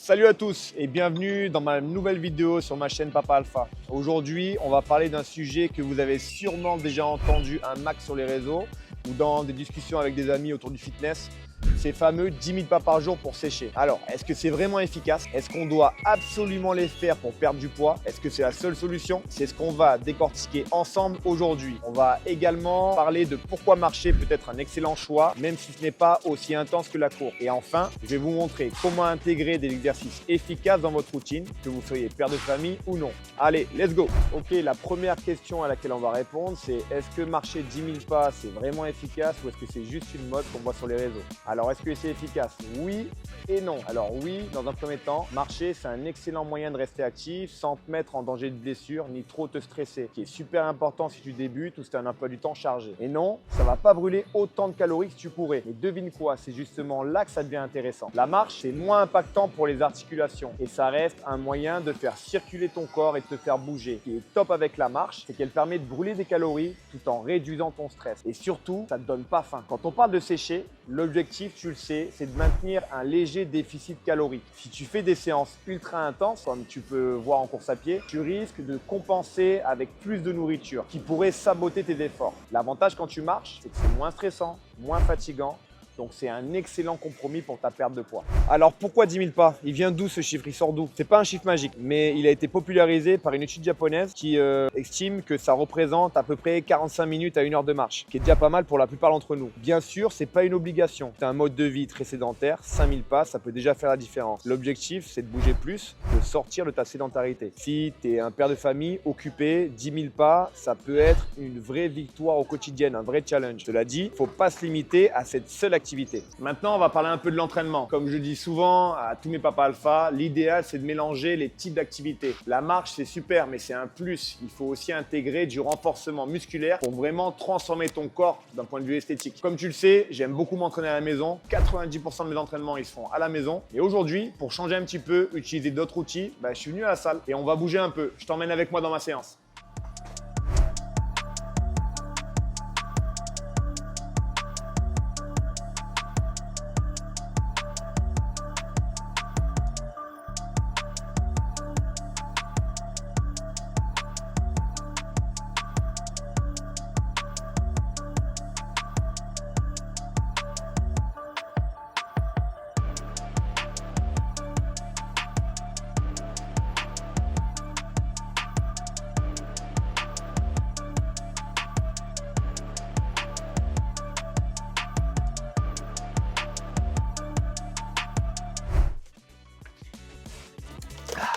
Salut à tous et bienvenue dans ma nouvelle vidéo sur ma chaîne Papa Alpha. Aujourd'hui, on va parler d'un sujet que vous avez sûrement déjà entendu un max sur les réseaux ou dans des discussions avec des amis autour du fitness. Ces fameux 10 000 pas par jour pour sécher. Alors, est-ce que c'est vraiment efficace? Est-ce qu'on doit absolument les faire pour perdre du poids? Est-ce que c'est la seule solution? C'est ce qu'on va décortiquer ensemble aujourd'hui. On va également parler de pourquoi marcher peut être un excellent choix, même si ce n'est pas aussi intense que la course. Et enfin, je vais vous montrer comment intégrer des exercices efficaces dans votre routine, que vous soyez père de famille ou non. Allez, let's go! Ok, la première question à laquelle on va répondre, c'est est-ce que marcher 10 000 pas, c'est vraiment efficace ou est-ce que c'est juste une mode qu'on voit sur les réseaux? Alors, est-ce que c'est efficace? Oui et non. Alors oui, dans un premier temps, marcher, c'est un excellent moyen de rester actif sans te mettre en danger de blessure ni trop te stresser, qui est super important si tu débutes ou si tu as un emploi du temps chargé. Et non, ça ne va pas brûler autant de calories que tu pourrais. Mais devine quoi, c'est justement là que ça devient intéressant. La marche, c'est moins impactant pour les articulations et ça reste un moyen de faire circuler ton corps et de te faire bouger. Ce qui est top avec la marche, c'est qu'elle permet de brûler des calories tout en réduisant ton stress. Et surtout, ça ne te donne pas faim. Quand on parle de sécher, l'objectif, tu le sais, c'est de maintenir un léger déficit calorique. Si tu fais des séances ultra intenses, comme tu peux voir en course à pied, tu risques de compenser avec plus de nourriture qui pourrait saboter tes efforts. L'avantage quand tu marches, c'est que c'est moins stressant, moins fatigant. Donc, c'est un excellent compromis pour ta perte de poids. Alors, pourquoi 10 000 pas? Il vient d'où ce chiffre? Il sort d'où? C'est pas un chiffre magique, mais il a été popularisé par une étude japonaise qui estime que ça représente à peu près 45 minutes à 1 heure de marche, qui est déjà pas mal pour la plupart d'entre nous. Bien sûr, c'est pas une obligation. C'est un mode de vie très sédentaire. 5 000 pas, ça peut déjà faire la différence. L'objectif, c'est de bouger plus, de sortir de ta sédentarité. Si tu es un père de famille occupé, 10 000 pas, ça peut être une vraie victoire au quotidien, un vrai challenge. Cela dit, il ne faut pas se limiter à cette seule activité. Maintenant, on va parler un peu de l'entraînement. Comme je dis souvent à tous mes papas alpha, l'idéal, c'est de mélanger les types d'activités. La marche, c'est super, mais c'est un plus. Il faut aussi intégrer du renforcement musculaire pour vraiment transformer ton corps d'un point de vue esthétique. Comme tu le sais, j'aime beaucoup m'entraîner à la maison. 90% de mes entraînements, ils se font à la maison. Et aujourd'hui, pour changer un petit peu, utiliser d'autres outils, je suis venu à la salle et on va bouger un peu. Je t'emmène avec moi dans ma séance.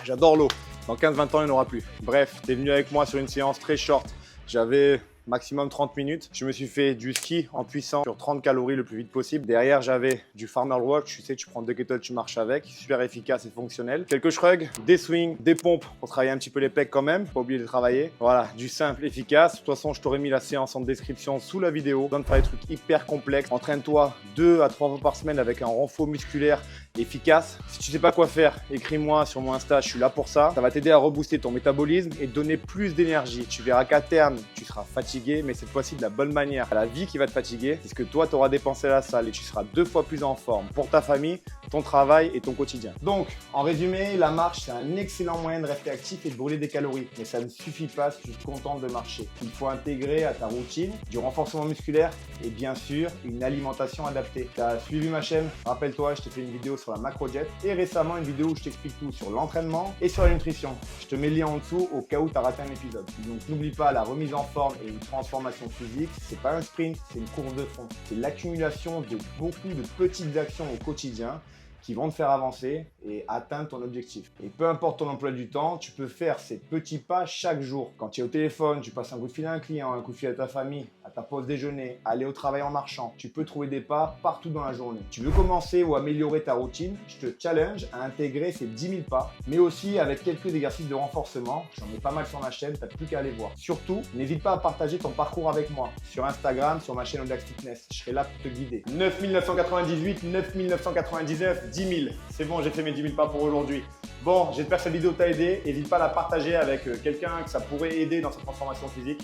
J'adore l'eau. Dans 15-20 ans, il n'y en aura plus. Bref, tu es venu avec moi sur une séance très short. J'avais maximum 30 minutes. Je me suis fait du ski en puissant sur 30 calories le plus vite possible. Derrière, j'avais du farmer walk. Tu sais, tu prends 2 kettlebells, tu marches avec. Super efficace et fonctionnel. Quelques shrugs, des swings, des pompes pour travailler un petit peu les pecs quand même. Pas oublier de travailler. Voilà, du simple, efficace. De toute façon, je t'aurais mis la séance en description sous la vidéo. Donne pas des trucs hyper complexes. Entraîne-toi 2 à 3 fois par semaine avec un renfort musculaire efficace. Si tu sais pas quoi faire, écris-moi sur mon Insta, je suis là pour ça. Ça va t'aider à rebooster ton métabolisme et te donner plus d'énergie. Tu verras qu'à terme, tu seras fatigué, mais cette fois-ci de la bonne manière. La vie qui va te fatiguer, c'est ce que toi, tu auras dépensé à la salle et tu seras 2 fois plus en forme pour ta famille, ton travail et ton quotidien. Donc, en résumé, la marche, c'est un excellent moyen de rester actif et de brûler des calories. Mais ça ne suffit pas si tu te contentes de marcher. Il faut intégrer à ta routine du renforcement musculaire et bien sûr, une alimentation adaptée. Tu as suivi ma chaîne, rappelle-toi, je t'ai fait une vidéo sur la macro-diète et récemment une vidéo où je t'explique tout sur l'entraînement et sur la nutrition. Je te mets le lien en dessous au cas où tu as raté un épisode. Donc n'oublie pas, la remise en forme et une transformation physique, c'est pas un sprint, c'est une course de fond. C'est l'accumulation de beaucoup de petites actions au quotidien qui vont te faire avancer et atteindre ton objectif. Et peu importe ton emploi du temps, tu peux faire ces petits pas chaque jour. Quand tu es au téléphone, tu passes un coup de fil à un client, un coup de fil à ta famille, à ta pause déjeuner, aller au travail en marchant. Tu peux trouver des pas partout dans la journée. Tu veux commencer ou améliorer ta routine, je te challenge à intégrer ces 10 000 pas, mais aussi avec quelques exercices de renforcement. J'en ai pas mal sur ma chaîne, tu n'as plus qu'à aller voir. Surtout, n'hésite pas à partager ton parcours avec moi sur Instagram, sur ma chaîne Audax Fitness. Je serai là pour te guider. 9 998, 9 999, 10 000. C'est bon, j'ai fait mes 10 000 pas pour aujourd'hui. Bon, j'espère que cette vidéo t'a aidé. N'hésite pas à la partager avec quelqu'un que ça pourrait aider dans sa transformation physique.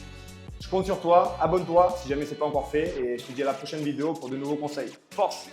Je compte sur toi, abonne-toi si jamais ce n'est pas encore fait et je te dis à la prochaine vidéo pour de nouveaux conseils. Force!